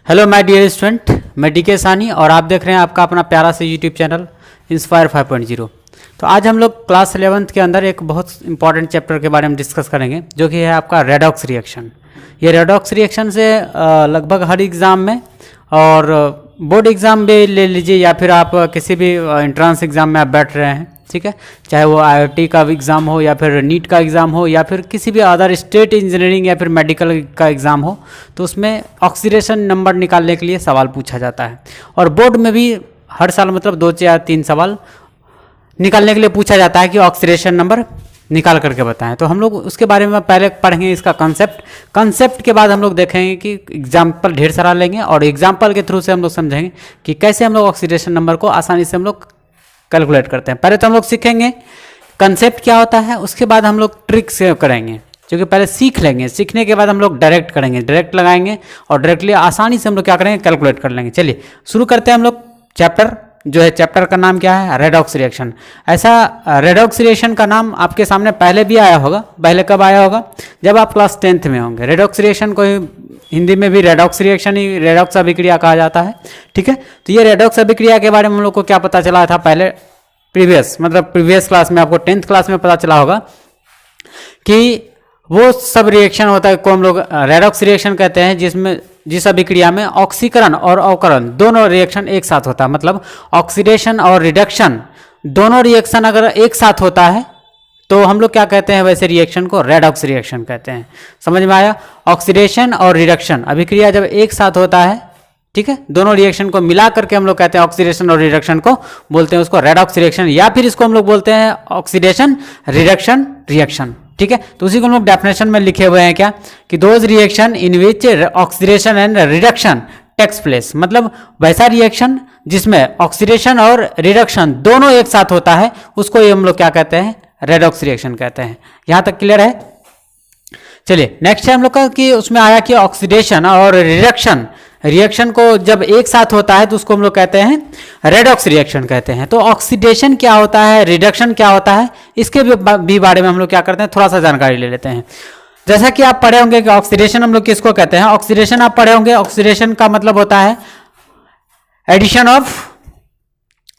Hello my dear student, मैं DK सानी और आप देख रहे हैं आपका अपना प्यारा से यूट्यूब चैनल इंस्पायर 5.0। तो आज हम लोग क्लास 11th के अंदर एक बहुत इंपॉर्टेंट चैप्टर के बारे में डिस्कस करेंगे, जो कि है आपका रेडॉक्स रिएक्शन। ये रेडॉक्स रिएक्शन से लगभग हर एग्ज़ाम में और बोर्ड एग्ज़ाम भी ले लीजिए या फिर आप किसी भी एंट्रेंस एग्ज़ाम में आप बैठ रहे हैं, ठीक है, चाहे वो IIT का एग्ज़ाम हो या फिर नीट का एग्ज़ाम हो या फिर किसी भी अदर स्टेट इंजीनियरिंग या फिर मेडिकल का एग्ज़ाम हो, तो उसमें ऑक्सीडेशन नंबर निकालने के लिए सवाल पूछा जाता है। और बोर्ड में भी हर साल मतलब 2 या 3 सवाल निकालने के लिए पूछा जाता है कि ऑक्सीडेशन नंबर निकाल करके बताएं। तो हम लोग उसके बारे में पहले पढ़ेंगे इसका कंसेप्ट के बाद हम लोग देखेंगे कि एग्जाम्पल ढेर सारा लेंगे और एग्जाम्पल के थ्रू से हम लोग समझेंगे कि कैसे हम लोग ऑक्सीडेशन नंबर को आसानी से हम लोग कैलकुलेट करते हैं। पहले तो हम लोग सीखेंगे कंसेप्ट क्या होता है, उसके बाद हम लोग ट्रिक से करेंगे, क्योंकि पहले सीख लेंगे, सीखने के बाद हम लोग डायरेक्ट करेंगे, डायरेक्ट लगाएंगे और डायरेक्टली आसानी से हम लोग क्या करेंगे, कैलकुलेट कर लेंगे। चलिए शुरू करते हैं हम लोग चैप्टर। जो है चैप्टर का नाम क्या है, रेडॉक्स रिएक्शन। ऐसा रेडॉक्स रिएक्शन का नाम आपके सामने पहले भी आया होगा। पहले कब आया होगा? जब आप क्लास 10th में होंगे। रेडॉक्स रिएक्शन को हिंदी में भी रेडॉक्स रिएक्शन ही रेडॉक्स अभिक्रिया कहा जाता है, ठीक है। तो ये रेडॉक्स अभिक्रिया के बारे में हम लोग को क्या पता चला था पहले, प्रीवियस क्लास में आपको 10th क्लास में पता चला होगा कि वो सब रिएक्शन होता है को हम लोग रेडॉक्स रिएक्शन कहते हैं, जिसमें जिस अभिक्रिया में ऑक्सीकरण और अवकरण दोनों रिएक्शन एक साथ होता है। मतलब ऑक्सीडेशन और रिडक्शन दोनों रिएक्शन अगर एक साथ होता है तो हम लोग क्या कहते हैं, वैसे रिएक्शन को रेडॉक्स रिएक्शन कहते हैं। समझ में आया? ऑक्सीडेशन और रिडक्शन अभिक्रिया जब एक साथ होता है, ठीक है, दोनों रिएक्शन को मिला करके हम लोग कहते हैं ऑक्सीडेशन और रिडक्शन को बोलते हैं उसको रेडॉक्स रिएक्शन, या फिर इसको हम लोग बोलते हैं ऑक्सीडेशन रिडक्शन रिएक्शन, ठीक है। तो उसी को हम लोग डेफिनेशन में लिखे हुए हैं क्या, कि those reaction in which oxidation and reduction takes place. मतलब वैसा रिएक्शन जिसमें ऑक्सीडेशन और रिडक्शन दोनों एक साथ होता है, उसको ये हम लोग क्या कहते हैं, रेडॉक्स रिएक्शन कहते हैं। यहां तक क्लियर है? चलिए नेक्स्ट है हम लोग का कि उसमें आया कि ऑक्सीडेशन और रिएक्शन को जब एक साथ होता है तो उसको हम लोग कहते हैं रेडॉक्स रिएक्शन कहते हैं। तो ऑक्सीडेशन क्या होता है, रिडक्शन क्या होता है, इसके भी बारे में हम लोग क्या करते हैं, थोड़ा सा जानकारी ले लेते हैं। जैसा कि आप पढ़े होंगे कि ऑक्सीडेशन हम लोग किसको कहते हैं, ऑक्सीडेशन आप पढ़े होंगे, ऑक्सीडेशन का मतलब होता है एडिशन ऑफ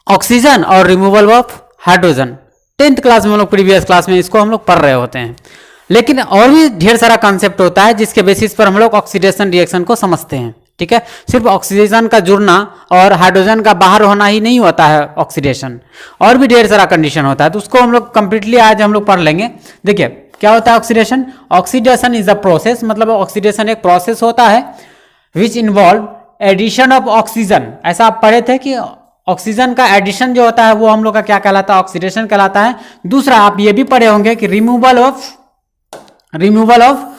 ऑक्सीजन और removal of hydrogen. 10th class में हम लोग, प्रीवियस क्लास में इसको हम लोग पढ़ रहे होते हैं। लेकिन और भी ढेर सारा कॉन्सेप्ट होता है जिसके बेसिस पर हम लोग ऑक्सीडेशन रिएक्शन को समझते हैं, ठीक है। सिर्फ ऑक्सीजन का जुड़ना और हाइड्रोजन का बाहर होना ही नहीं होता है ऑक्सीडेशन, और भी ढेर सारा कंडीशन होता है। तो उसको हम लोग कंप्लीटली आज हम लोग पढ़ लेंगे। देखिए क्या होता है oxidation. Oxidation is a process, मतलब ऑक्सीडेशन एक प्रोसेस होता है which involve addition of oxygen. ऐसा आप पढ़े थे कि ऑक्सीजन का एडिशन जो होता है वो हम लोग का क्या कहलाता है, ऑक्सीडेशन कहलाता है। दूसरा आप ये भी पढ़े होंगे कि रिमूवल ऑफ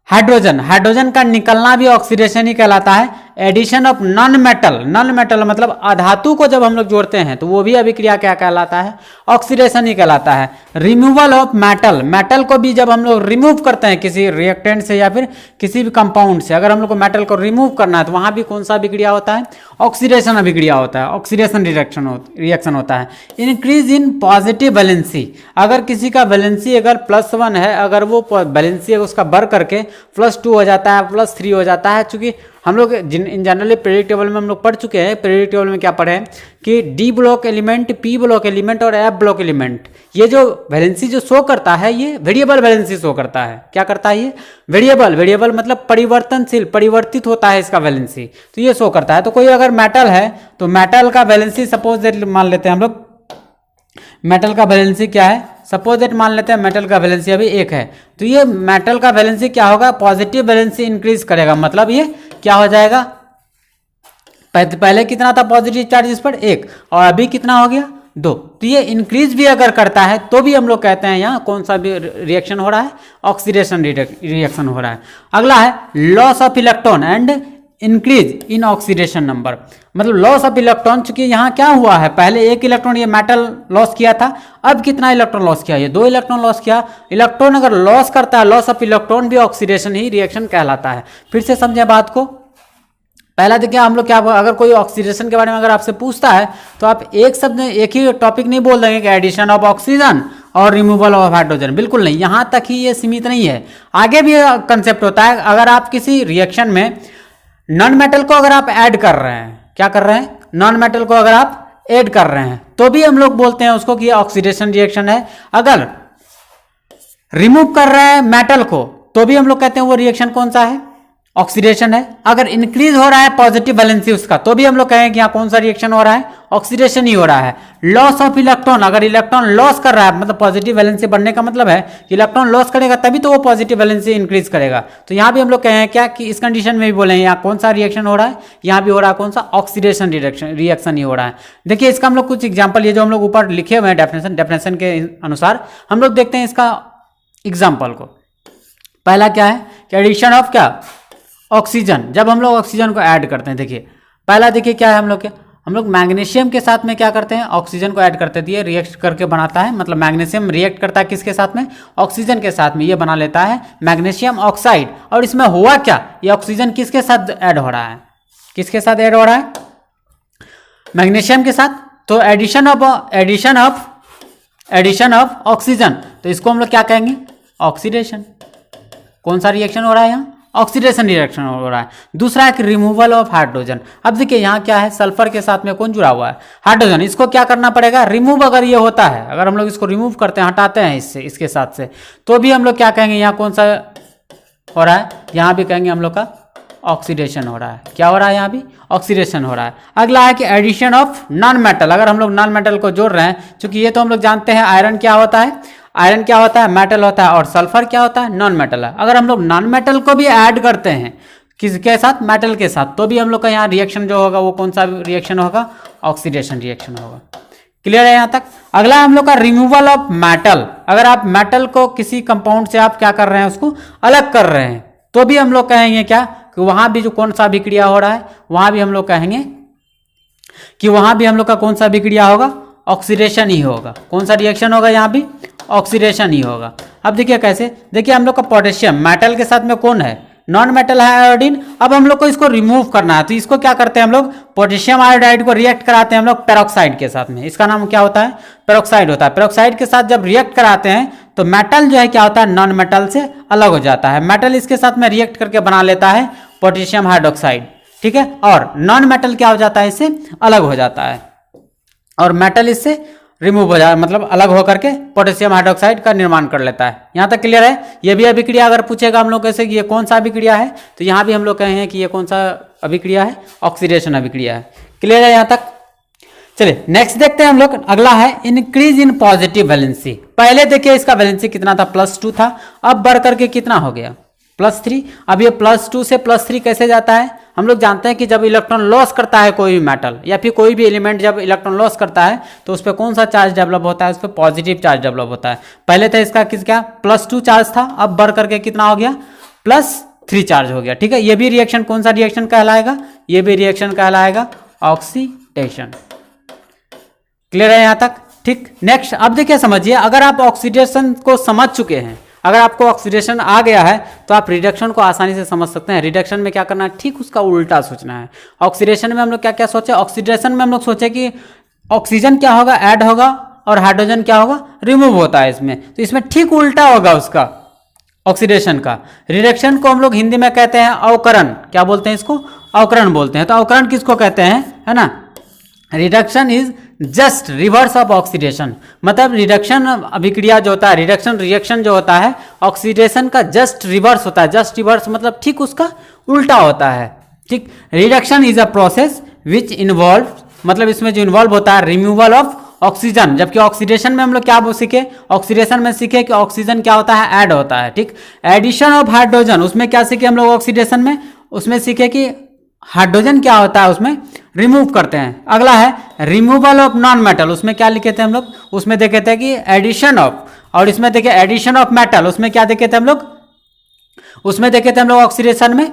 हाइड्रोजन का निकलना भी ऑक्सीडेशन ही कहलाता है। एडिशन ऑफ नॉन मेटल मतलब अधातु को जब हम लोग जोड़ते हैं तो वो भी अभिक्रिया क्या कहलाता है, ऑक्सीडेशन ही कहलाता है। रिमूवल ऑफ मेटल को भी जब हम लोग रिमूव करते हैं किसी रिएक्टेंट से या फिर किसी भी कंपाउंड से, अगर हम लोग को मेटल को रिमूव करना है तो वहां भी कौन सा अभिक्रिया होता है, ऑक्सीडेशन अभिक्रिया होता है, ऑक्सीडेशन रिएक्शन होता है। इंक्रीज इन पॉजिटिव वैलेंसी, अगर किसी का वैलेंसी अगर +1 है, अगर वो वैलेंसी उसका बढ़ करके +2 हो जाता है, +3 हो जाता है। चूंकि हम लोग इन जनरली पीरियडिक टेबल में हम लोग पढ़ चुके हैं। पीरियडिक टेबल में क्या पढ़े हैं कि D block element, P block element और F ब्लॉक एलिमेंट, ये जो वैलेंसी जो शो करता है ये वेरिएबल वैलेंसी शो करता है। क्या करता है ये? वेरिएबल मतलब परिवर्तनशील, परिवर्तित होता है इसका वैलेंसी, तो ये शो करता है। तो कोई अगर मेटल है तो मेटल का वैलेंसी सपोज मान लेते हैं हम लोग, मेटल का वैलेंसी क्या है, सपोज दैट मान लेते हैं मेटल का वैलेंसी अभी 1 है, तो ये मेटल का वैलेंसी क्या होगा, पॉजिटिव वैलेंसी इंक्रीज करेगा। मतलब ये क्या हो जाएगा, पहले कितना था पॉजिटिव चार्ज इस पर 1 और अभी कितना हो गया 2। तो ये इंक्रीज भी अगर करता है तो भी हम लोग कहते हैं यहाँ कौन सा भी रिएक्शन हो रहा है, ऑक्सीडेशन रिएक्शन हो रहा है। अगला है loss of electron and increase in oxidation number. मतलब लॉस ऑफ इलेक्ट्रॉन, चूंकि यहाँ क्या हुआ है, पहले 1 इलेक्ट्रॉन ये मेटल लॉस किया था, अब कितना इलेक्ट्रॉन लॉस किया, ये 2 इलेक्ट्रॉन लॉस किया। इलेक्ट्रॉन अगर लॉस करता है, लॉस ऑफ इलेक्ट्रॉन भी ऑक्सीडेशन ही रिएक्शन कहलाता है। फिर से समझे बात को। पहला देखिए हम लोग क्या, अगर कोई ऑक्सीडेशन के बारे में अगर आपसे पूछता है तो आप एक शब्द में एक ही टॉपिक नहीं बोल देंगे कि एडिशन ऑफ ऑक्सीजन और रिमूवल ऑफ हाइड्रोजन, बिल्कुल नहीं, यहां तक ही ये सीमित नहीं है, आगे भी कंसेप्ट होता है। अगर आप किसी रिएक्शन में नॉन मेटल को अगर आप ऐड कर रहे हैं, क्या कर रहे हैं, नॉन मेटल को अगर आप ऐड कर रहे हैं तो भी हम लोग बोलते हैं उसको कि ऑक्सीडेशन रिएक्शन है। अगर रिमूव कर रहे हैं मेटल को तो भी हम लोग कहते हैं वो रिएक्शन कौन सा है, ऑक्सीडेशन है। अगर इंक्रीज हो रहा है पॉजिटिव वैलेंसी उसका तो भी हम लोग कहेंगे कि यहाँ कौन सा रिएक्शन हो रहा है, ऑक्सीडेशन ही हो रहा है। लॉस ऑफ इलेक्ट्रॉन, अगर इलेक्ट्रॉन लॉस कर रहा है मतलब पॉजिटिव वैलेंसी बढ़ने का मतलब है कि इलेक्ट्रॉन लॉस करेगा तभी तो वो पॉजिटिव वैलेंसी इंक्रीज करेगा। तो यहाँ भी हम लोग कहें क्या कि इस कंडीशन में भी बोले यहाँ कौन सा रिएक्शन हो रहा है, यहाँ भी हो रहा है कौन सा, ऑक्सीडेशन रिएक्शन ही हो रहा है। देखिए इसका हम लोग कुछ एग्जाम्पल, ये जो हम लोग ऊपर लिखे हुए हैं डेफिनेशन के अनुसार हम लोग देखते हैं इसका एग्जाम्पल को। पहला क्या है कि एडिशन ऑफ क्या, ऑक्सीजन। जब हम लोग ऑक्सीजन को ऐड करते हैं, देखिए पहला देखिए क्या है, हम लोग मैग्नीशियम के साथ में क्या करते हैं, ऑक्सीजन को ऐड करते दिए, रिएक्ट करके बनाता है, मतलब मैग्नीशियम रिएक्ट करता है किसके साथ में, ऑक्सीजन के साथ में, ये बना लेता है मैग्नीशियम ऑक्साइड। और इसमें हुआ क्या, ये ऑक्सीजन किसके साथ ऐड हो रहा है, किसके साथ ऐड हो रहा है, मैग्नीशियम के साथ। तो एडिशन ऑफ ऑक्सीजन, तो इसको हम लोग क्या कहेंगे, ऑक्सीडेशन। कौन सा रिएक्शन हो रहा है यहाँ, ऑक्सीडेशन रिएक्शन हो रहा है। दूसरा है कि रिमूवल ऑफ हाइड्रोजन। अब देखिए यहाँ क्या है, सल्फर के साथ में कौन जुड़ा हुआ है, हाइड्रोजन। इसको क्या करना पड़ेगा, रिमूव। अगर ये होता है, अगर हम लोग इसको रिमूव करते हैं, हटाते हैं इससे, इसके साथ से, तो भी हम लोग क्या कहेंगे, यहाँ कौन सा हो रहा है, यहाँ भी कहेंगे हम लोग का ऑक्सीडेशन हो रहा है। क्या हो रहा है, यहाँ भी ऑक्सीडेशन हो रहा है। अगला है कि एडिशन ऑफ नॉन मेटल। अगर हम लोग नॉन मेटल को जोड़ रहे हैं, क्योंकि ये तो हम लोग जानते हैं आयरन क्या होता है, आयरन क्या होता है, मेटल होता है, और सल्फर क्या होता है, नॉन मेटल है। अगर हम लोग नॉन मेटल को भी ऐड करते हैं किसके साथ, मेटल के साथ, तो भी हम लोग का यहाँ रिएक्शन जो होगा वो कौन सा रिएक्शन होगा, ऑक्सीडेशन रिएक्शन होगा। क्लियर है यहाँ तक। अगला हम लोग का रिमूवल ऑफ मेटल। अगर आप मेटल को किसी कंपाउंड से आप क्या कर रहे हैं, उसको अलग कर रहे हैं, तो भी हम लोग कहेंगे क्या कि वहां भी जो कौन सा अभिक्रिया हो रहा है, वहां भी हम लोग कहेंगे कि वहां भी हम लोग का कौन सा अभिक्रिया होगा, ऑक्सीडेशन ही होगा। कौन सा रिएक्शन होगा, यहाँ भी ऑक्सीडेशन ही होगा। अब देखिए कैसे, देखिए हम लोग का पोटेशियम मेटल के साथ में कौन है, नॉन मेटल है आयोडीन। अब हम लोग को इसको रिमूव करना है, तो इसको क्या करते हैं हम लोग, पोटेशियम आयोडाइड को रिएक्ट कराते हैं हम लोग पेरोक्साइड के साथ में। इसका नाम क्या होता है, पेरोक्साइड होता है। पेरोक्साइड के साथ जब रिएक्ट कराते हैं तो मेटल जो है क्या होता है, नॉन मेटल से अलग हो जाता है। मेटल इसके साथ में रिएक्ट करके बना लेता है पोटेशियम हाइड्रोक्साइड, ठीक है, और नॉन मेटल क्या हो जाता है, इससे अलग हो जाता है, और मेटल इससे रिमूव हो जाए, मतलब अलग होकर के पोटेशियम हाइड्रोक्साइड का निर्माण कर लेता है। यहाँ तक क्लियर है। ये भी अभिक्रिया अगर पूछेगा हम लोग कैसे कि ये कौन सा अभिक्रिया है, तो यहाँ भी हम लोग कहेंगे कि ये कौन सा अभिक्रिया है, ऑक्सीडेशन अभिक्रिया है। क्लियर है यहाँ तक। चलिए नेक्स्ट देखते हैं हम लोग। अगला है इंक्रीज इन पॉजिटिव वैलेंसी। पहले देखिए इसका वैलेंसी कितना था, +2 था, अब बढ़ करके कितना हो गया, +3। अब ये +2 से +3 कैसे जाता है, हम लोग जानते हैं कि जब इलेक्ट्रॉन लॉस करता है कोई भी मेटल या फिर कोई भी एलिमेंट, जब इलेक्ट्रॉन लॉस करता है तो उस पर कौन सा चार्ज डेवलप होता है, उस पर पॉजिटिव चार्ज डेवलप होता है। पहले था इसका क्या, +2 चार्ज था, अब बढ़ करके कितना हो गया, +3 चार्ज हो गया। ठीक है, ये भी रिएक्शन कौन सा रिएक्शन कहलाएगा, ये भी रिएक्शन कहलाएगा ऑक्सीडेशन। क्लियर है यहाँ तक। ठीक, नेक्स्ट अब देखिए समझिए, अगर आप ऑक्सीडेशन को समझ चुके हैं, अगर आपको ऑक्सीडेशन आ गया है तो आप रिडक्शन को आसानी से समझ सकते हैं। रिडक्शन में क्या करना है, ठीक उसका उल्टा सोचना है। ऑक्सीडेशन में हम लोग क्या क्या सोचे, ऑक्सीडेशन में हम लोग सोचे कि ऑक्सीजन क्या होगा, ऐड होगा, और हाइड्रोजन क्या होगा, रिमूव होता है इसमें, तो इसमें ठीक उल्टा होगा उसका ऑक्सीडेशन का। रिडक्शन को हम लोग हिंदी में कहते हैं अवकरण, क्या बोलते हैं इसको, अवकरण बोलते हैं। तो अवकरण किसको कहते हैं, है ना, reduction is just reverse of oxidation. मतलब रिडक्शन अभिक्रिया जो होता है, रिडक्शन रिएक्शन जो होता है, ऑक्सीडेशन का जस्ट रिवर्स होता है। जस्ट रिवर्स मतलब ठीक उसका उल्टा होता है। ठीक, reduction is a process which involve, मतलब इसमें जो इन्वॉल्व होता है रिमूवल ऑफ ऑक्सीजन। जबकि ऑक्सीडेशन में हम लोग क्या सीखे, ऑक्सीडेशन में सीखे कि ऑक्सीजन क्या होता है, ऐड होता है। ठीक, एडिशन ऑफ हाइड्रोजन, उसमें क्या सीखे हम लोग ऑक्सीडेशन में, उसमें सीखे कि हाइड्रोजन क्या होता है, उसमें रिमूव करते हैं। अगला है रिमूवल ऑफ नॉन मेटल, उसमें क्या लिखे थे हम लोग, उसमें देखे थे कि एडिशन ऑफ, और इसमें देखे एडिशन ऑफ मेटल, उसमें क्या देखे थे हम लोग, उसमें देखे थे हम लोग ऑक्सीडेशन में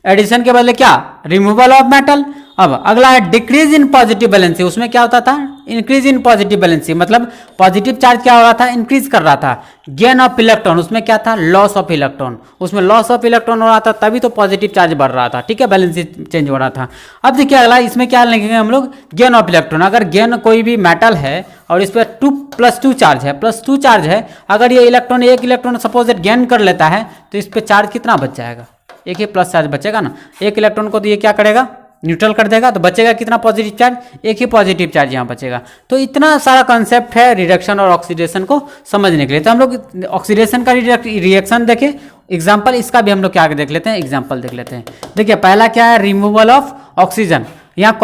एडिशन के बदले क्या, रिमूवल ऑफ मेटल। अब अगला है डिक्रीज इन पॉजिटिव वैलेंसी, उसमें क्या होता था, इंक्रीज इन पॉजिटिव वैलेंसी, मतलब पॉजिटिव चार्ज क्या हो रहा था, इंक्रीज कर रहा था। गेन ऑफ इलेक्ट्रॉन, उसमें क्या था, लॉस ऑफ इलेक्ट्रॉन, उसमें लॉस ऑफ इलेक्ट्रॉन हो रहा था, तभी तो पॉजिटिव चार्ज बढ़ रहा था। ठीक है, वैलेंसी चेंज हो रहा था। अब देखिए अगला, इसमें क्या लिखेंगे हम लोग, गेन ऑफ इलेक्ट्रॉन। अगर गेन कोई भी मेटल है और इस पर +2 चार्ज है, +2 चार्ज है, अगर ये इलेक्ट्रॉन एक इलेक्ट्रॉन सपोज गेन कर लेता है तो इस पर चार्ज कितना बच जाएगा, एक ही प्लस चार्ज बचेगा ना, एक इलेक्ट्रॉन को तो ये क्या करेगा, न्यूट्रल कर देगा, तो बचेगा कितना पॉजिटिव चार्ज, एक ही पॉजिटिव चार्ज यहाँ बचेगा। तो इतना सारा कंसेप्ट है रिडक्शन और ऑक्सीडेशन को समझने के लिए। तो हम लोग ऑक्सीडेशन का रिएक्शन देखें, एग्जाम्पल इसका भी हम लोग क्या देख लेते हैं, एग्जाम्पल देख लेते हैं। देखिए पहला क्या है, रिमूवल ऑफ ऑक्सीजन। यहाँ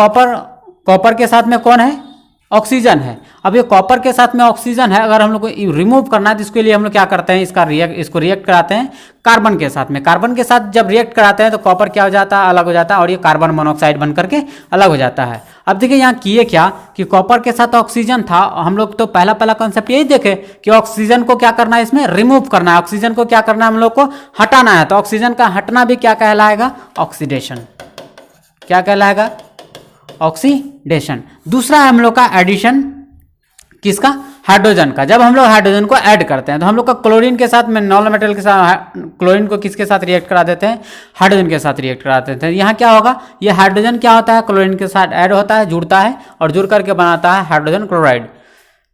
कॉपर के साथ में कौन है, ऑक्सीजन है। अब ये कॉपर के साथ में ऑक्सीजन है, अगर हम लोग को रिमूव करना है तो इसके लिए हम लोग क्या करते हैं, इसको रिएक्ट कराते हैं कार्बन के साथ में। कार्बन के साथ जब रिएक्ट कराते हैं तो कॉपर क्या हो जाता है, अलग हो जाता है, और ये कार्बन मोनोऑक्साइड बन करके अलग हो जाता है। अब देखिए यहाँ किए क्या कि कॉपर के साथ ऑक्सीजन था, हम लोग तो पहला कंसेप्ट यही देखे कि ऑक्सीजन को क्या करना है, इसमें रिमूव करना है, ऑक्सीजन को क्या करना है, हम लोग को हटाना है। तो ऑक्सीजन का हटना भी क्या कहलाएगा, ऑक्सीडेशन। क्या कहलाएगा, ऑक्सीडेशन। दूसरा है हम लोग का एडिशन, किसका, हाइड्रोजन का। जब हम लोग हाइड्रोजन को ऐड करते हैं तो हम लोग का क्लोरीन के साथ में, नॉन मेटल के साथ क्लोरीन को किसके साथ रिएक्ट करा देते हैं, हाइड्रोजन के साथ रिएक्ट करा देते हैं। यहाँ क्या होगा, ये हाइड्रोजन क्या होता है, क्लोरीन के साथ ऐड होता है, जुड़ता है और जुड़ करके बनाता है हाइड्रोजन क्लोराइड,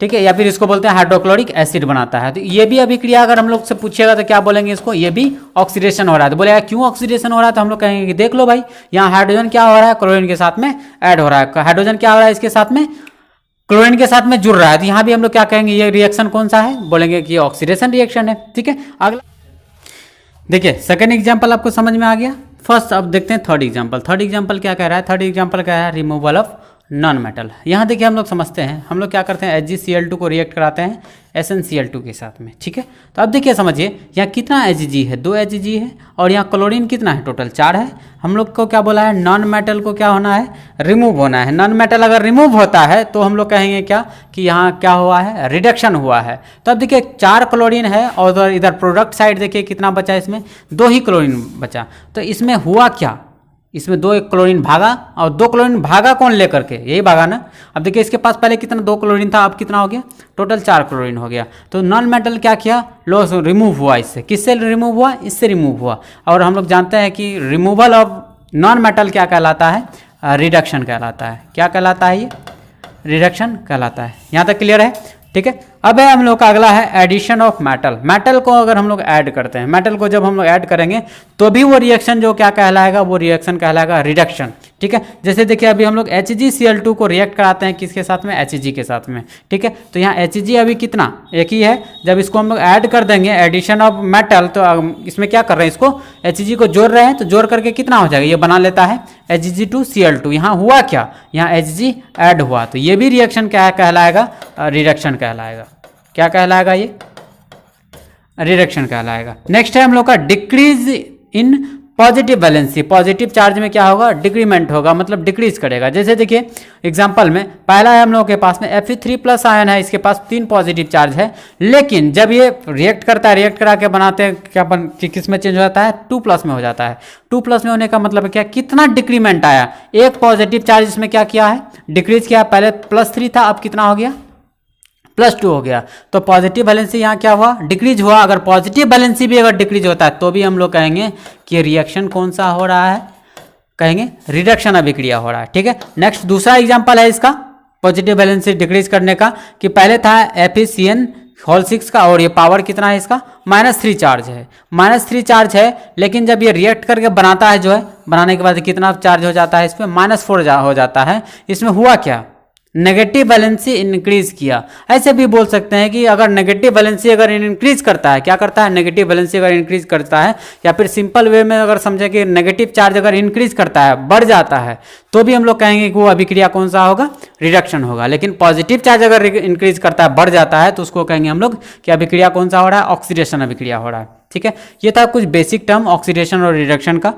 ठीक है, या फिर इसको बोलते हैं हाइड्रोक्लोरिक एसिड बनाता है। तो ये भी अभिक्रिया अगर हम लोग से पूछेगा तो क्या बोलेंगे इसको, ये भी ऑक्सीडेशन हो रहा है। तो बोलेगा क्यों ऑक्सीडेशन हो रहा है, तो हम लोग कहेंगे कि देख लो भाई, यहाँ हाइड्रोजन क्या हो रहा है, क्लोरीन के साथ में ऐड हो रहा है, हाइड्रोजन क्या हो रहा है, इसके साथ में क्लोरीन के साथ में जुड़ रहा है। तो यहाँ भी हम लोग क्या कहेंगे, ये रिएक्शन कौन सा है, बोलेंगे कि ये ऑक्सीडेशन रिएक्शन है, ठीक है। अगला देखिए सेकंड एग्जांपल आपको समझ में आ गया। फर्स्ट अब देखते हैं थर्ड एग्जांपल। थर्ड एग्जांपल क्या कह रहा है, थर्ड एग्जांपल क्या है, रिमूवल ऑफ नॉन मेटल। यहाँ देखिए हम लोग समझते हैं, हम लोग क्या करते हैं, HgCl2 को रिएक्ट कराते हैं SnCl2 के साथ में, ठीक है। तो अब देखिए समझिए, यहाँ कितना Hg है, 2 Hg है, और यहाँ क्लोरीन कितना है, टोटल 4 है। हम लोग को क्या बोला है, नॉन मेटल को क्या होना है, रिमूव होना है। नॉन मेटल अगर रिमूव होता है तो हम लोग कहेंगे क्या कि यहाँ क्या हुआ है, रिडक्शन हुआ है। तो अब देखिए 4 क्लोरीन है और इधर प्रोडक्ट साइड देखिए कितना बचा, इसमें 2 ही क्लोरीन बचा। तो इसमें हुआ क्या, इसमें 2 क्लोरीन भागा, और 2 क्लोरीन भागा कौन लेकर के, यही भागा ना। अब देखिए इसके पास पहले कितना 2 क्लोरीन था, अब कितना हो गया, टोटल 4 क्लोरीन हो गया। तो नॉन मेटल क्या किया, लॉस रिमूव हुआ, इससे किससे रिमूव हुआ, इससे रिमूव हुआ। और हम लोग जानते हैं कि रिमूवल ऑफ नॉन मेटल क्या कहलाता है, रिडक्शन कहलाता है। क्या कहलाता है, ये रिडक्शन कहलाता है। यहाँ तक क्लियर है, ठीक है। अब है हम लोग का अगला है एडिशन ऑफ मेटल। मेटल को अगर हम लोग ऐड करते हैं, मेटल को जब हम लोग ऐड करेंगे तो भी वो रिएक्शन जो क्या कहलाएगा, वो रिएक्शन कहलाएगा रिडक्शन, ठीक है। जैसे देखिए अभी हम लोग HgCl2 को रिएक्ट कराते हैं किसके साथ में, Hg के साथ में, ठीक है। तो यहाँ Hg अभी कितना, एक ही है। जब इसको हम लोग ऐड कर देंगे एडिशन ऑफ मेटल, तो इसमें क्या कर रहे हैं, इसको Hg को जोड़ रहे हैं, तो जोड़ करके कितना हो जाएगा, ये बना लेता है Hg2Cl2। यहाँ हुआ क्या, यहाँ Hg ऐड हुआ, तो ये भी रिएक्शन क्या कहलाएगा, रिडक्शन कहलाएगा। क्या कहलाएगा, ये रिडक्शन कहलाएगा। नेक्स्ट है हम लोग का decrease in positive valency. Positive charge में क्या होगा, डिक्रीमेंट होगा, मतलब डिक्रीज करेगा। जैसे देखिए एग्जांपल में पहला है हम लोग के पास में Fe3+ आयन है, इसके पास 3 पॉजिटिव चार्ज है, लेकिन जब ये रिएक्ट करता है, रिएक्ट करा के बनाते हैं क्या किस में चेंज हो जाता है, 2+ में हो जाता है। 2+ में होने का मतलब क्या, कितना डिक्रीमेंट आया, एक पॉजिटिव चार्ज इसमें क्या किया है, डिक्रीज किया। पहले +3 था, अब कितना हो गया, +2 हो गया। तो पॉजिटिव वैलेंसी यहाँ क्या हुआ, डिक्रीज हुआ। अगर पॉजिटिव वैलेंसी भी अगर डिक्रीज होता है तो भी हम लोग कहेंगे कि रिएक्शन कौन सा हो रहा है, कहेंगे रिडक्शन अभिक्रिया हो रहा है, ठीक है। नेक्स्ट दूसरा एग्जांपल है इसका पॉजिटिव वैलेंसी डिक्रीज करने का, कि पहले था FeCN6 का, और ये पावर कितना है इसका, -3 चार्ज है, -3 चार्ज है। लेकिन जब ये रिएक्ट करके बनाता है, जो है बनाने के बाद कितना चार्ज हो जाता है, इस पर -4 हो जाता है। इसमें हुआ क्या, नेगेटिव वैलेंसी इंक्रीज किया। ऐसे भी बोल सकते हैं कि अगर नेगेटिव वैलेंसी अगर इंक्रीज करता है, क्या करता है, नेगेटिव वैलेंसी अगर इंक्रीज करता है, या फिर सिंपल वे में अगर समझे कि नेगेटिव चार्ज अगर इंक्रीज करता है, बढ़ जाता है, तो भी हम लोग कहेंगे कि वो अभिक्रिया कौन सा होगा, रिडक्शन होगा। लेकिन पॉजिटिव चार्ज अगर इंक्रीज करता है, बढ़ जाता है, तो उसको कहेंगे हम लोग कि अभिक्रिया कौन सा हो रहा है, ऑक्सीडेशन अभिक्रिया हो रहा है, ठीक है। ये था कुछ बेसिक टर्म ऑक्सीडेशन और रिडक्शन का,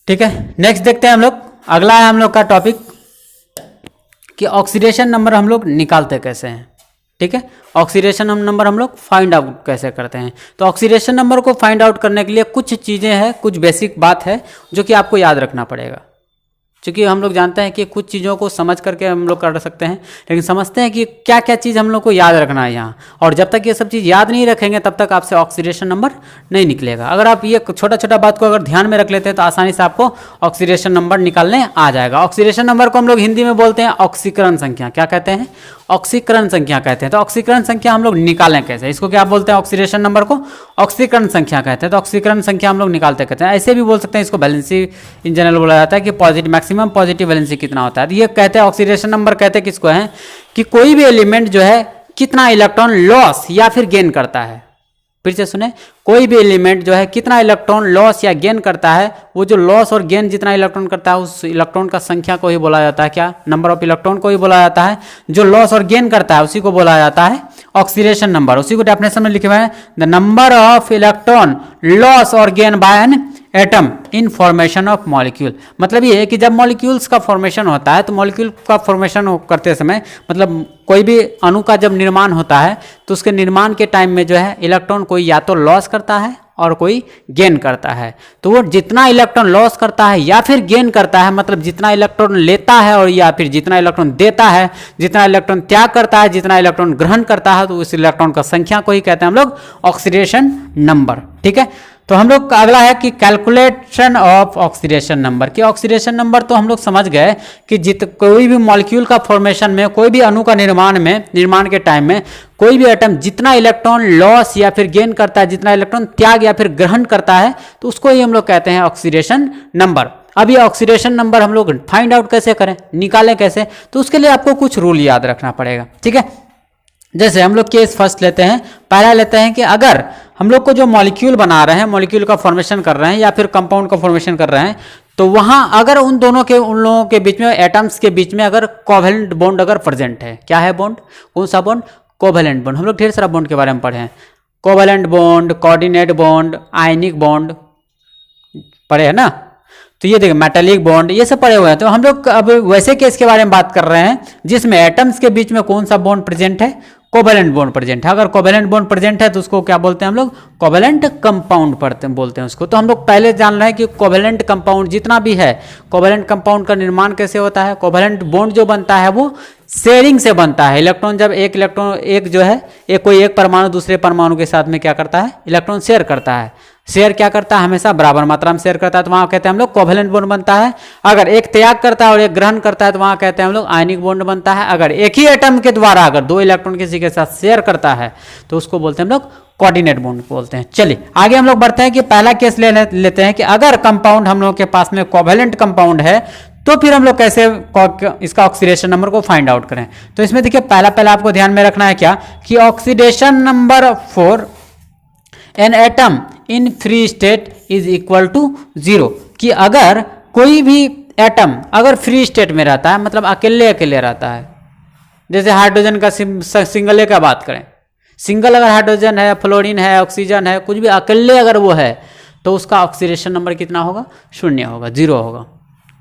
ठीक है। नेक्स्ट देखते हैं हम लोग, अगला है हम लोग का टॉपिक कि ऑक्सीडेशन नंबर हम लोग निकालते कैसे हैं, ठीक है। ऑक्सीडेशन नंबर हम लोग फाइंड आउट कैसे करते हैं। तो ऑक्सीडेशन नंबर को फाइंड आउट करने के लिए कुछ चीज़ें हैं, कुछ बेसिक बात है जो कि आपको याद रखना पड़ेगा। क्योंकि हम लोग जानते हैं कि कुछ चीज़ों को समझ करके हम लोग कर सकते हैं, लेकिन समझते हैं कि क्या क्या चीज़ हम लोग को याद रखना है यहाँ। और जब तक ये सब चीज़ याद नहीं रखेंगे तब तक आपसे ऑक्सीडेशन नंबर नहीं निकलेगा। अगर आप ये छोटा छोटा बात को अगर ध्यान में रख लेते हैं तो आसानी से आपको ऑक्सीडेशन नंबर निकालने आ जाएगा। ऑक्सीडेशन नंबर को हम लोग हिंदी में बोलते हैं ऑक्सीकरण संख्या। क्या कहते हैं, ऑक्सीकरण संख्या कहते हैं। तो ऑक्सीकरण संख्या हम लोग निकालें कैसे, इसको क्या बोलते हैं, ऑक्सीडेशन नंबर को ऑक्सीकरण संख्या कहते हैं। तो ऑक्सीकरण संख्या हम लोग निकालते कहते हैं। ऐसे भी बोल सकते हैं, इसको वैलेंसी इन जनरल बोला जाता है कि पॉजिटिव मैक्सिमम पॉजिटिव वैलेंसी कितना होता है। तो ये कहते हैं ऑक्सीडेशन नंबर कहते हैं किसको है कि कोई भी एलिमेंट जो है कितना इलेक्ट्रॉन लॉस या फिर गेन करता है। फिर से सुने, कोई भी एलिमेंट जो है कितना इलेक्ट्रॉन लॉस या गेन करता है, वो जो लॉस और गेन जितना इलेक्ट्रॉन करता है उस इलेक्ट्रॉन का संख्या को ही बोला जाता है क्या, नंबर ऑफ इलेक्ट्रॉन को ही बोला जाता है। जो लॉस और गेन करता है उसी को बोला जाता है ऑक्सीडेशन नंबर। उसी को डेफिनेशन में लिखे हुए हैं, the number of electron loss और gain by an atom in formation of molecule. मतलब ये है कि जब मॉलिक्यूल्स का फॉर्मेशन होता है तो मॉलिक्यूल का फॉर्मेशन करते समय मतलब कोई भी अणु का जब निर्माण होता है तो उसके निर्माण के टाइम में जो है इलेक्ट्रॉन कोई या तो लॉस करता है और कोई गेन करता है। तो वो जितना इलेक्ट्रॉन लॉस करता है या फिर गेन करता है, मतलब जितना इलेक्ट्रॉन लेता है और या फिर जितना इलेक्ट्रॉन देता है, जितना इलेक्ट्रॉन त्याग करता है, जितना इलेक्ट्रॉन ग्रहण करता है, तो उस इलेक्ट्रॉन का संख्या को ही कहते हैं हम लोग ऑक्सीडेशन नंबर। ठीक है, तो हम लोग अगला है कि कैलकुलेशन ऑफ ऑक्सीडेशन नंबर। कि ऑक्सीडेशन नंबर तो हम लोग समझ गए कि कोई भी मॉलिक्यूल का फॉर्मेशन में, कोई भी अणु का निर्माण के टाइम में कोई भी एटम जितना इलेक्ट्रॉन लॉस या फिर गेन करता है, जितना इलेक्ट्रॉन त्याग या फिर ग्रहण करता है, तो उसको ही हम लोग कहते हैं ऑक्सीडेशन नंबर। अब ये ऑक्सीडेशन नंबर हम लोग फाइंड आउट कैसे करें, निकालें कैसे, तो उसके लिए आपको कुछ रूल याद रखना पड़ेगा। ठीक है, जैसे हम लोग केस फर्स्ट लेते हैं, पहला लेते हैं कि अगर हम लोग को जो मॉलिक्यूल बना रहे हैं, मॉलिक्यूल का फॉर्मेशन कर रहे हैं या फिर कंपाउंड का फॉर्मेशन कर रहे हैं, तो वहां अगर उन लोगों के बीच में, एटम्स के बीच में अगर कोवेलेंट बॉन्ड अगर प्रेजेंट है, क्या है बॉन्ड, कौन सा बॉन्ड, कोवेलेंट बॉन्ड। हम लोग ढेर सारा बॉन्ड के बारे में पढ़े हैं, covalent bond, coordinate bond, ionic bond पढ़े हैं ना। तो ये देखिए मेटालिक बॉन्ड, ये सब पढ़े हुए हैं। तो हम लोग अब वैसे केस के बारे में बात कर रहे हैं जिसमें एटम्स के बीच में कौन सा बॉन्ड प्रेजेंट है, कोवेलेंट बॉन्ड प्रेजेंट है। अगर कोवेलेंट बॉन्ड प्रेजेंट है तो उसको क्या बोलते हैं हम लोग, कोवेलेंट कंपाउंड बोलते हैं उसको। तो हम लोग पहले जान रहे हैं कि कोवेलेंट कंपाउंड जितना भी है, कोवेलेंट कंपाउंड का निर्माण कैसे होता है। कोवेलेंट बॉन्ड जो बनता है वो शेयरिंग से बनता है। इलेक्ट्रॉन जब एक जो है कोई एक परमाणु दूसरे परमाणु के साथ में क्या करता है, इलेक्ट्रॉन शेयर करता है। शेयर क्या करता है, हमेशा बराबर मात्रा में शेयर करता है, तो वहां कहते हैं हम लोग कोवेलेंट बॉन्ड बनता है। अगर एक त्याग करता है और एक ग्रहण करता है तो वहां कहते हैं हम लोग आयनिक बॉन्ड बनता है। अगर एक ही एटम के द्वारा अगर दो इलेक्ट्रॉन किसी के साथ शेयर करता है तो उसको बोलते हैं हम लोग कोऑर्डिनेट बॉन्ड बोलते हैं। चलिए आगे हम लोग बढ़ते हैं कि पहला केस लेते हैं कि अगर कंपाउंड हम लोग के पास में कोवेलेंट कंपाउंड है तो फिर हम लोग कैसे इसका ऑक्सीडेशन नंबर को फाइंड आउट करें। तो इसमें देखिए पहला आपको ध्यान में रखना है क्या कि oxidation number 4 an atom in free state is equal to 0। कि अगर कोई भी एटम अगर फ्री स्टेट में रहता है, मतलब अकेले रहता है, जैसे हाइड्रोजन का सिंगल का बात करें, सिंगल अगर हाइड्रोजन है, फ्लोरीन है, ऑक्सीजन है, कुछ भी अकेले अगर वो है तो उसका ऑक्सीडेशन नंबर कितना होगा, 0 होगा, 0 होगा।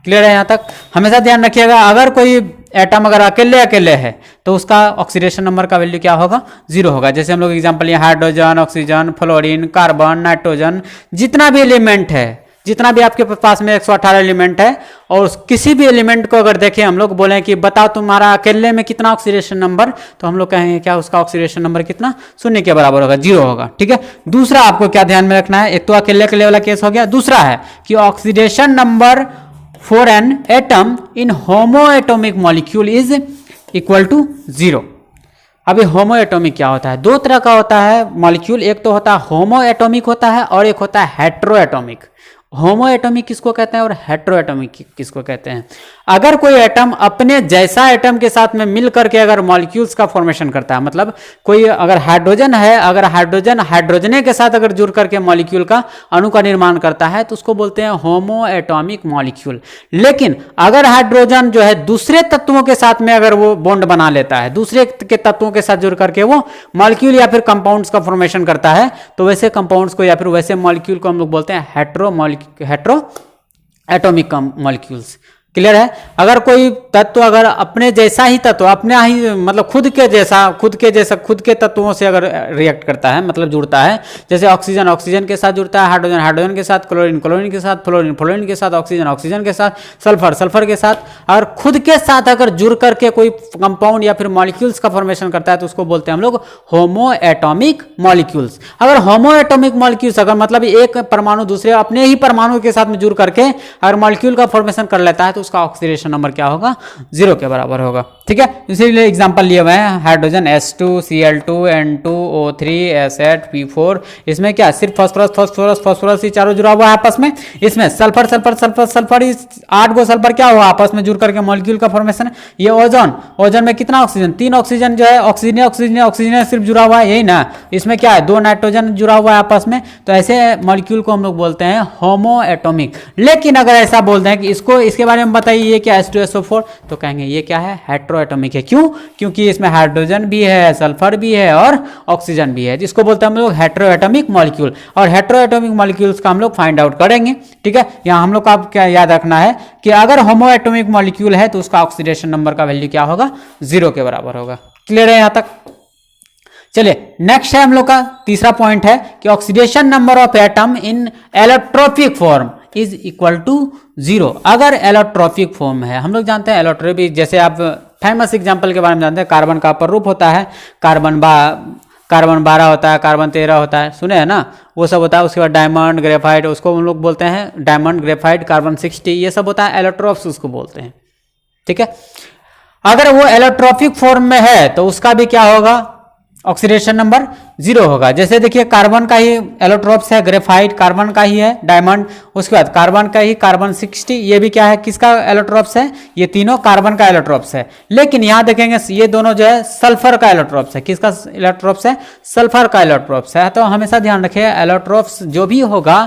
क्लियर है यहाँ तक, हमेशा ध्यान रखिएगा। अगर कोई एटम अगर अकेले है तो उसका ऑक्सीडेशन नंबर का वैल्यू क्या होगा, 0 होगा। जैसे हम लोग एग्जांपल यहाँ hydrogen, oxygen, fluorine, carbon, nitrogen, जितना भी एलिमेंट है, जितना भी आपके पास में 118 एलिमेंट है, और किसी भी एलिमेंट को अगर देखें हम लोग बोलें कि बताओ तुम्हारा अकेले में कितना ऑक्सीडेशन नंबर, तो हम लोग कहेंगे क्या उसका ऑक्सीडेशन नंबर कितना, 0 के बराबर होगा, 0 होगा। ठीक है, दूसरा आपको क्या ध्यान में रखना है, एक तो अकेले वाला केस हो गया, दूसरा है कि oxidation number for an atom in homoatomic molecule is equal to 0। अभी होमोएटॉमिक क्या होता है, दो तरह का होता है मॉलिक्यूल, एक तो होता है होमोएटॉमिक होता है और एक होता है हेट्रोएटॉमिक। होमोएटॉमिक किसको कहते हैं और हेट्रोएटॉमिक किसको कहते हैं। अगर कोई एटम अपने जैसा एटम के साथ में मिल करके अगर मॉलिक्यूल्स का फॉर्मेशन करता है, मतलब कोई अगर हाइड्रोजन है, अगर हाइड्रोजन हाइड्रोजने के साथ अगर जुड़ करके मॉलिक्यूल का अणु का निर्माण करता है तो उसको बोलते हैं होमोएटॉमिक मॉलिक्यूल। लेकिन अगर हाइड्रोजन जो है दूसरे तत्वों के साथ में अगर वो बॉन्ड बना लेता है, दूसरे के तत्वों के साथ जुड़ करके वो मॉलिक्यूल या फिर कंपाउंड्स का फॉर्मेशन करता है, तो वैसे कंपाउंड्स को या फिर वैसे मॉलिक्यूल को हम लोग बोलते हैं हेट्रो एटॉमिक मॉलिक्यूल्स। क्लियर है, अगर कोई तत्व अगर अपने जैसा ही तत्व, अपने ही मतलब खुद के तत्वों से अगर रिएक्ट करता है, मतलब जुड़ता है, जैसे ऑक्सीजन के साथ जुड़ता है, हाइड्रोजन के साथ, क्लोरीन के साथ, फ्लोरीन के साथ, ऑक्सीजन के साथ, सल्फर के साथ, अगर खुद के साथ अगर जुड़ करके कोई कंपाउंड या फिर मॉलिक्यूल्स का फॉर्मेशन करता है तो उसको बोलते हैं हम लोग होमोएटॉमिक मॉलिक्यूल्स। अगर होमोएटॉमिक मॉलिक्यूल्स अगर मतलब एक परमाणु दूसरे अपने ही परमाणु के साथ में जुड़ करके अगर मॉलिक्यूल का फॉर्मेशन कर लेता है तो उसका ऑक्सीडेशन नंबर क्या होगा, 0 के बराबर होगा। ठीक है, इसीलिए एग्जांपल लिए हुए हैं हाइड्रोजन H2Cl2 N2O3 S8P4, इसमें क्या सिर्फ फास्फोरस ही चारों जुड़ा हुआ है आपस में। इसमें सल्फर सल्फर सल्फर सल्फर 8 गो सल्फर क्या हुआ आपस में जुड़ करके मॉलिक्यूल का फॉर्मेशन। ये ओजोन में कितना ऑक्सीजन, 3 ऑक्सीजन जो है ऑक्सीजन सिर्फ जुड़ा हुआ है, यही ना। इसमें क्या है 2 नाइट्रोजन जुड़ा हुआ है आपस में। तो ऐसे मॉलिक्यूल को हम लोग बोलते हैं होमो एटॉमिक। लेकिन अगर ऐसा बोलते हैं कि इसके बारे में बताइए ये क्या H2SO4, तो कहेंगे ये क्या है हेट्रो एटॉमिक है। क्यों? क्योंकि इसमें हाइड्रोजन भी है, सल्फर भी है और ऑक्सीजन भी है, जिसको बोलते हैं हम लोग हेट्रो एटॉमिक मॉलिक्यूल। और हेट्रो एटॉमिक मॉलिक्यूल्स का हम लोग फाइंड आउट करेंगे। ठीक है, यहाँ हम लोग का क्या याद रखना है कि अगर होमो एटॉमिक मॉलिक्यूल है तो उसका ऑक्सीडेशन नंबर का वैल्यू क्या होगा, 0 के बराबर होगा। क्लियर है यहाँ तक? चलिए नेक्स्ट है हम लोग का तीसरा पॉइंट है कि oxidation number of atom in allotropic form is equal to 0। अगर एलोट्रोपिक फॉर्म है, हम लोग जानते हैं एलोट्रोपिक, जैसे आप फेमस एग्जांपल के बारे में जानते हैं, कार्बन का अपर रूप होता है, कार्बन 12 होता है, कार्बन 13 होता है, सुने हैं ना, वो सब होता है। उसके बाद डायमंड, ग्रेफाइट, उसको हम लोग बोलते हैं डायमंड, ग्रेफाइट, कार्बन 60, ये सब होता है, एलोट्रोप्स उसको बोलते हैं। ठीक है, अगर वो एलोट्रोपिक फॉर्म में है तो उसका भी क्या होगा, ऑक्सीडेशन नंबर 0 होगा। जैसे देखिए कार्बन का ही एलोट्रोप्स है, ग्रेफाइट कार्बन का ही है, डायमंड, उसके बाद कार्बन का ही कार्बन 60, ये भी क्या है, किसका एलोट्रोप्स है, ये तीनों कार्बन का एलोट्रोप्स है। लेकिन यहाँ देखेंगे ये दोनों जो है सल्फर का एलोट्रोप्स है। किसका एलोट्रोप्स है? सल्फर का एलोट्रोप्स है। तो हमेशा ध्यान रखिए एलोट्रोप्स जो भी होगा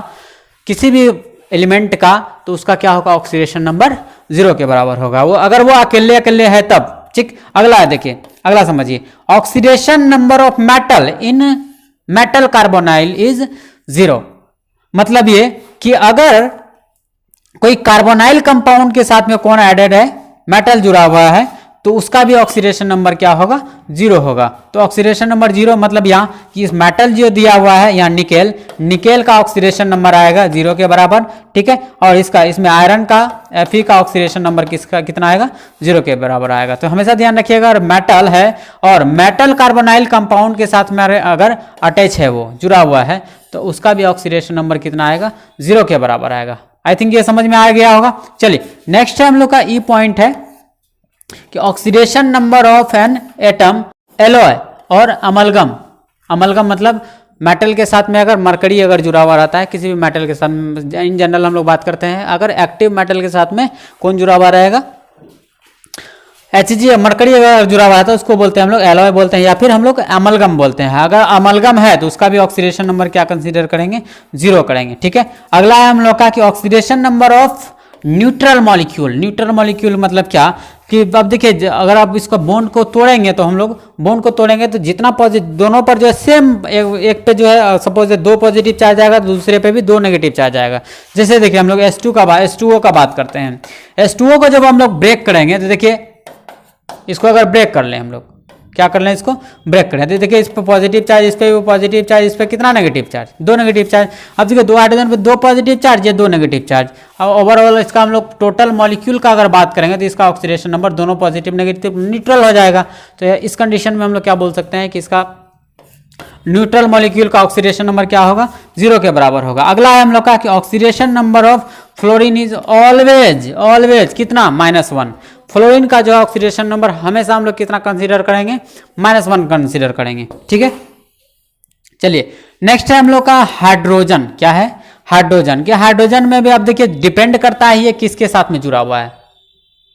किसी भी एलिमेंट का, तो उसका क्या होगा, ऑक्सीडेशन नंबर 0 के बराबर होगा। वो अगर वो अकेले अकेले है तब। ठीक, अगला है, देखिए अगला समझिए, oxidation number of metal in metal carbonyl is 0। मतलब ये कि अगर कोई कार्बोनाइल कंपाउंड के साथ में कौन एडेड है, मेटल जुड़ा हुआ है, तो उसका भी ऑक्सीडेशन नंबर क्या होगा, 0 होगा। तो ऑक्सीडेशन नंबर 0 मतलब यहाँ कि इस मेटल जो दिया हुआ है, यहाँ निकेल का ऑक्सीडेशन नंबर आएगा 0 के बराबर। ठीक है, और इसमें आयरन का Fe का ऑक्सीडेशन नंबर कितना आएगा, 0 के बराबर आएगा। तो हमेशा ध्यान रखिएगा अगर मेटल है और मेटल कार्बोनाइल कंपाउंड के साथ में अगर अटैच है, वो जुड़ा हुआ है, तो उसका भी ऑक्सीडेशन नंबर कितना आएगा, 0 के बराबर आएगा। आई थिंक ये समझ में आ गया होगा। चलिए नेक्स्ट है हम लोग का ई पॉइंट है कि oxidation number of an atom alloy और अमलगम मतलब मेटल के साथ में अगर मरकरी अगर जुड़ा हुआ रहता है, किसी भी मेटल के साथ, इन जनरल हम लोग बात करते हैं, अगर एक्टिव मेटल के साथ में कौन जुड़ा हुआ रहेगा, Hg मरकरी अगर जुड़ा हुआ है तो उसको बोलते हैं हम लोग एलॉय बोलते हैं, या फिर हम लोग अमलगम बोलते हैं। अगर अमलगम है तो उसका भी ऑक्सीडेशन नंबर क्या कंसीडर करेंगे, 0 करेंगे। ठीक है, अगला है हम लोग का कि oxidation number of neutral molecule मतलब क्या कि अब देखिए अगर आप इसको बॉन्ड को तोड़ेंगे, तो हम लोग बॉन्ड को तोड़ेंगे तो जितना पॉजिटिव, दोनों पर जो है सेम, एक पे जो है सपोज 2 पॉजिटिव चार्ज आएगा, दूसरे पे भी 2 नेगेटिव चार्ज आएगा। जैसे देखिए हम लोग H2O का बात करते हैं। H2O को जब हम लोग ब्रेक करेंगे तो देखिए इसको अगर ब्रेक कर लें, हम लोग क्या कर लें, इसको ब्रेक करें, तो देखिए इस पर पॉजिटिव चार्ज, इस पर पॉजिटिव चार्ज, इस पर कितना नेगेटिव चार्ज, 2 नेगेटिव चार्ज। अब देखिए 2 हाइड्रोजन पे 2 पॉजिटिव चार्ज, ये 2 नेगेटिव चार्ज। अब ओवरऑल इसका हम लोग टोटल मॉलिक्यूल का अगर बात करेंगे तो इसका ऑक्सीडेशन नंबर दोनों पॉजिटिव नेगेटिव न्यूट्रल हो जाएगा। तो इस कंडीशन में हम लोग क्या बोल सकते हैं कि इसका न्यूट्रल मॉलिक्यूल का ऑक्सीडेशन नंबर क्या होगा, 0 के बराबर होगा। अगला है हम लोग का कि oxidation number of fluorine is always कितना, -1। फ्लोरीन का जो ऑक्सीडेशन नंबर हमेशा हम लोग कितना कंसीडर करेंगे, -1 कंसीडर करेंगे। ठीक है, चलिए नेक्स्ट है हम लोग का हाइड्रोजन। क्या है, हाइड्रोजन में भी आप देखिए डिपेंड करता है ये किसके साथ में जुड़ा हुआ है,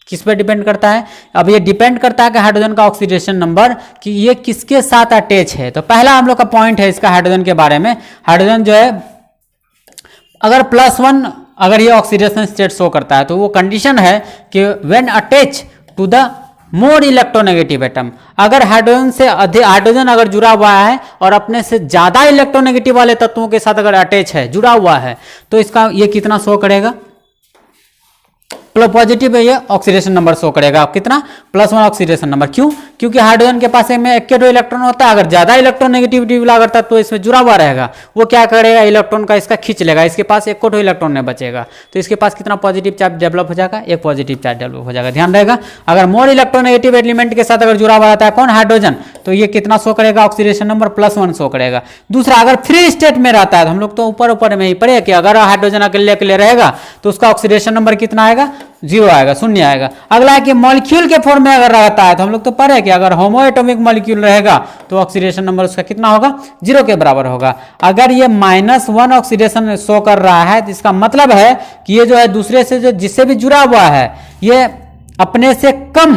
किस पे डिपेंड करता है। अब ये डिपेंड करता है कि हाइड्रोजन का ऑक्सीडेशन नंबर कि ये किसके साथ अटैच है। तो पहला हम लोग का पॉइंट है इसका हाइड्रोजन के बारे में, हाइड्रोजन जो है अगर +1 अगर ये ऑक्सीडेशन स्टेट शो करता है तो वो कंडीशन है कि when attach to the more electronegative atom, अगर हाइड्रोजन से अधिक, हाइड्रोजन अगर जुड़ा हुआ है और अपने से ज्यादा इलेक्ट्रोनेगेटिव वाले तत्वों के साथ अगर अटैच है, जुड़ा हुआ है, तो इसका ये कितना शो करेगा, पॉजिटिव है, ये ऑक्सीडेशन नंबर शो करेगा कितना, +1 ऑक्सीडेशन नंबर। क्यों? क्योंकि हाइड्रोजन के पास में एक इलेक्ट्रॉन होता है, अगर ज्यादा इलेक्ट्रोनेगेटिविटी वाला अगर तो इसमें जुड़ा हुआ रहेगा, वो क्या करेगा, इलेक्ट्रॉन का इसका खींच लेगा, इसके पास एक इलेक्ट्रॉन नहीं बचेगा, तो इसके पास कितना पॉजिटिव चार्ज डेवलप हो जाएगा, एक पॉजिटिव चार्ज डेवलप हो जाएगा। ध्यान रहेगा अगर मोर इलेक्ट्रोनेगेटिव एलिमेंट के साथ अगर जुड़ा हुआ रहता है कौन, हाइड्रोजन, तो ये कितना शो करेगा, ऑक्सीडेशन नंबर +1 शो करेगा। दूसरा अगर फ्री स्टेट में रहता है, तो हम लोग तो ऊपर में ही पढ़े कि अगर हाइड्रोजन अकेले रहेगा तो उसका ऑक्सीडेशन नंबर कितना आएगा, जीरो आएगा, शून्य आएगा। अगला है कि मॉलिक्यूल के फॉर्म में अगर रहता है तो हम लोग तो पढ़े कि अगर होमोएटॉमिक मॉलिक्यूल रहेगा तो ऑक्सीडेशन नंबर उसका कितना होगा, जीरो के बराबर होगा। अगर ये -1 ऑक्सीडेशन शो कर रहा है तो इसका मतलब है कि ये जो है दूसरे से जो जिससे भी जुड़ा हुआ है ये अपने से कम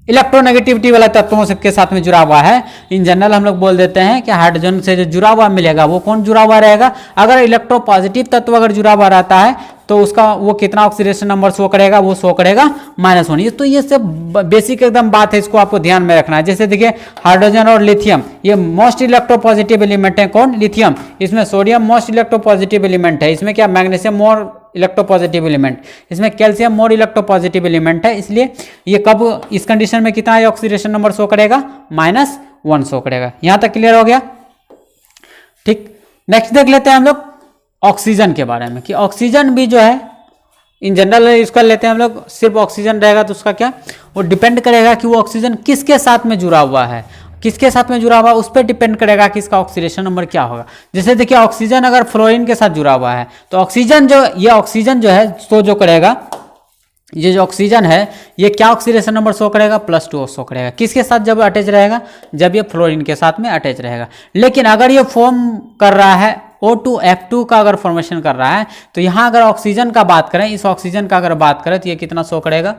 इलेक्ट्रोनेगेटिविटी वाला तत्वों के साथ में जुड़ा हुआ है। इन जनरल हम लोग बोल देते हैं कि हाइड्रोजन से जो जुड़ा हुआ मिलेगा वो कौन जुड़ा हुआ रहेगा, अगर इलेक्ट्रोपॉजिटिव तत्व अगर जुड़ा हुआ रहता है तो उसका वो कितना ऑक्सीडेशन नंबर शो करेगा, वो शो करेगा -1। ये तो ये सब बेसिक एकदम बात है, इसको आपको ध्यान में रखना है। जैसे देखिए हाइड्रोजन और लिथियम ये मोस्ट इलेक्ट्रोपॉजिटिव एलिमेंट है। कौन, लिथियम। इसमें सोडियम मोस्ट इलेक्ट्रोपॉजिटिव एलिमेंट है। इसमें क्या, मैग्नीशियम मोर इलेक्ट्रोपॉजिटिव एलिमेंट। इसमें कैल्शियम मोर इलेक्ट्रोपॉजिटिव एलिमेंट है। इसलिए ये कब इस कंडीशन में कितना ऑक्सीडेशन नंबर शो करेगा, -1 शो करेगा। यहां तक क्लियर हो गया, ठीक। नेक्स्ट देख लेते हैं हम लोग ऑक्सीजन के बारे में कि ऑक्सीजन भी जो है इन जनरल इसका लेते हैं हम लोग। सिर्फ ऑक्सीजन रहेगा तो उसका क्या, वो डिपेंड करेगा कि वो ऑक्सीजन किसके साथ में जुड़ा हुआ है, किसके साथ में जुड़ा हुआ उस पर डिपेंड करेगा कि इसका ऑक्सीडेशन नंबर क्या होगा। जैसे देखिए ऑक्सीजन अगर फ्लोरीन के साथ जुड़ा हुआ है तो ऑक्सीजन जो है तो जो करेगा, ये जो ऑक्सीजन है ये क्या ऑक्सीडेशन नंबर शो करेगा, +2 शो करेगा। किसके साथ जब अटैच रहेगा, जब ये फ्लोरीन के साथ में अटैच रहेगा। लेकिन अगर ये फॉर्म कर रहा है O2F2 का अगर फॉर्मेशन कर रहा है तो यहाँ अगर ऑक्सीजन का बात करें, इस ऑक्सीजन का अगर बात करें तो ये कितना शो करेगा,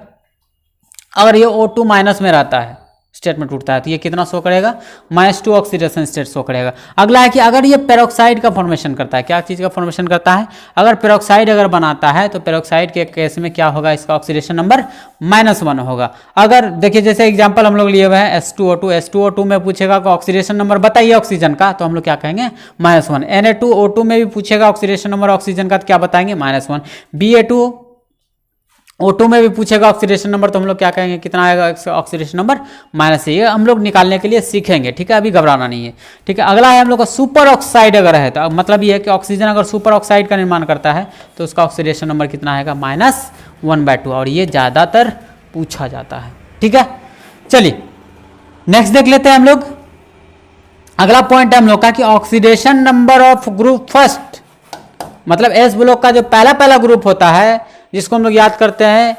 अगर ये O2- में रहता है, स्टेट में टूटता है तो ये कितना शो करेगा, -2 ऑक्सीडेशन स्टेट शो करेगा। अगला है कि अगर ये पेरोक्साइड का फॉर्मेशन करता है, क्या चीज़ का फॉर्मेशन करता है, अगर पेरोक्साइड अगर बनाता है तो पेरोक्साइड के केस में क्या होगा, इसका ऑक्सीडेशन नंबर -1 होगा। अगर देखिए जैसे एग्जांपल हम लोग लिए हुए हैं H2O2 में पूछेगा कि ऑक्सीडेशन नंबर बताइए ऑक्सीजन का, तो हम लोग क्या कहेंगे, -1। Na2O2 में भी पूछेगा ऑक्सीडेशन नंबर ऑक्सीजन का, तो क्या बताएंगे, -1। Ba2O2 में भी पूछेगा ऑक्सीडेशन नंबर, तो हम लोग क्या कहेंगे, कितना आएगा ऑक्सीडेशन नंबर, -1। ये हम लोग निकालने के लिए सीखेंगे, ठीक है, अभी घबराना नहीं है, ठीक है। अगला है हम लोग का सुपर ऑक्साइड अगर है तो मतलब ये है कि ऑक्सीजन अगर सुपर ऑक्साइड का निर्माण करता है तो उसका ऑक्सीडेशन नंबर कितना आएगा, -1/2। और ये ज़्यादातर पूछा जाता है, ठीक है। चलिए नेक्स्ट देख लेते हैं हम लोग। अगला पॉइंट है हम लोग का कि oxidation number of group first, मतलब एस ब्लॉक का जो पहला ग्रुप होता है जिसको हम लोग याद करते हैं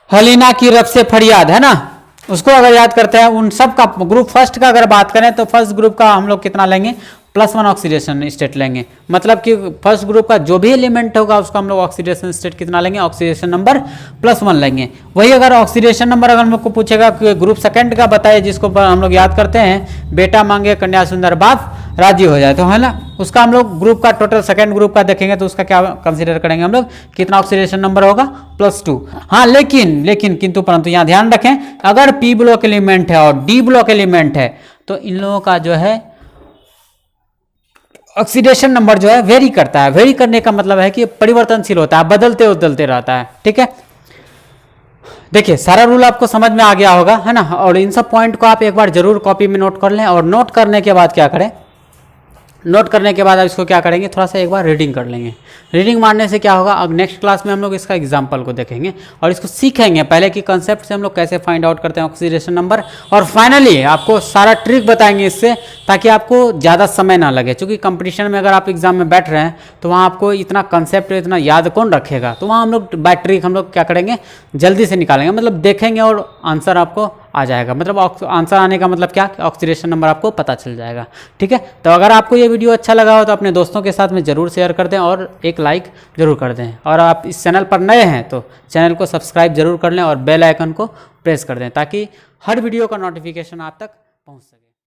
हलीना की रब से फरियाद, है ना, उसको अगर याद करते हैं, उन सब का ग्रुप फर्स्ट का अगर बात करें तो फर्स्ट ग्रुप का हम लोग कितना लेंगे, +1 ऑक्सीडेशन स्टेट लेंगे। मतलब कि फर्स्ट ग्रुप का जो भी एलिमेंट होगा उसका हम लोग ऑक्सीडेशन स्टेट कितना लेंगे, ऑक्सीडेशन नंबर +1 लेंगे। वही अगर ऑक्सीडेशन नंबर अगर हम लोग को पूछेगा कि ग्रुप सेकंड का बताइए, जिसको हम लोग याद करते हैं बेटा मांगे कन्या सुंदर बाप राजी हो जाए, तो है ना, उसका हम लोग ग्रुप का टोटल सेकंड ग्रुप का देखेंगे तो उसका क्या कंसीडर करेंगे हम लोग, कितना ऑक्सीडेशन नंबर होगा, +2। हाँ लेकिन किंतु परंतु यहाँ ध्यान रखें, अगर P ब्लॉक एलिमेंट है और D ब्लॉक एलिमेंट है तो इन लोगों का जो है ऑक्सीडेशन नंबर जो है वेरी करता है। वेरी करने का मतलब है कि परिवर्तनशील होता है, बदलते बदलते रहता है, ठीक है। देखिए सारा रूल आपको समझ में आ गया होगा, है ना। और इन सब पॉइंट को आप एक बार जरूर कॉपी में नोट कर लें, और नोट करने के बाद क्या करें, नोट करने के बाद आप इसको क्या करेंगे, थोड़ा सा एक बार रीडिंग कर लेंगे। रीडिंग मारने से क्या होगा, अब नेक्स्ट क्लास में हम लोग इसका एग्जांपल को देखेंगे और इसको सीखेंगे पहले कि कंसेप्ट से हम लोग कैसे फाइंड आउट करते हैं ऑक्सीडेशन नंबर, और फाइनली आपको सारा ट्रिक बताएंगे इससे, ताकि आपको ज़्यादा समय ना लगे। क्योंकि कंपटीशन में अगर आप एग्जाम में बैठ रहे हैं तो वहाँ आपको इतना कंसेप्ट इतना याद कौन रखेगा, तो वहाँ हम लोग बाय ट्रिक हम लोग क्या करेंगे, जल्दी से निकालेंगे, मतलब देखेंगे और आंसर आपको आ जाएगा। मतलब आंसर आने का मतलब क्या, ऑक्सीडेशन नंबर आपको पता चल जाएगा, ठीक है। तो अगर आपको ये वीडियो अच्छा लगा हो तो अपने दोस्तों के साथ में ज़रूर शेयर कर दें और एक लाइक ज़रूर कर दें। और आप इस चैनल पर नए हैं तो चैनल को सब्सक्राइब जरूर कर लें और बेल आइकन को प्रेस कर दें, ताकि हर वीडियो का नोटिफिकेशन आप तक पहुंच सके।